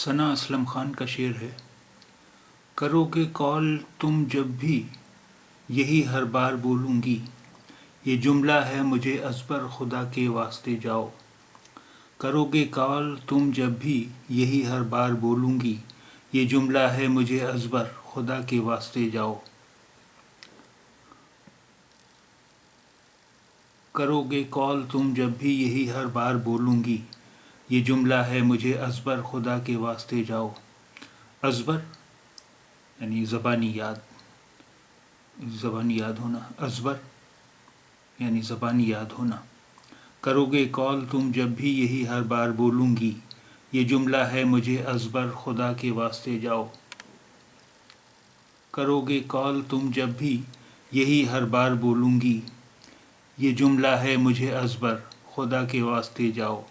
ثنا اسلم خان کا شعر ہے۔ کرو گے کال تم جب بھی یہی ہر بار بولوں گی، یہ جملہ ہے مجھے ازبر خدا کے واسطے جاؤ۔ کرو گے کال تم جب بھی یہی ہر بار بولوں گی، یہ جملہ ہے مجھے ازبر خدا کے واسطے جاؤ۔ کرو گے کال تم جب بھی یہی ہر بار بولوں گی، یہ جملہ ہے مجھے ازبر خدا کے واسطے جاؤ۔ ازبر یعنی زبانی یاد ہونا، ازبر یعنی زبانی یاد ہونا۔ کرو گے کال تم جب بھی یہی ہر بار بولوں گی، یہ جملہ ہے مجھے ازبر خدا کے واسطے جاؤ۔ کرو گے کال تم جب بھی یہی ہر بار بولوں گی، یہ جملہ ہے مجھے ازبر خدا کے واسطے جاؤ۔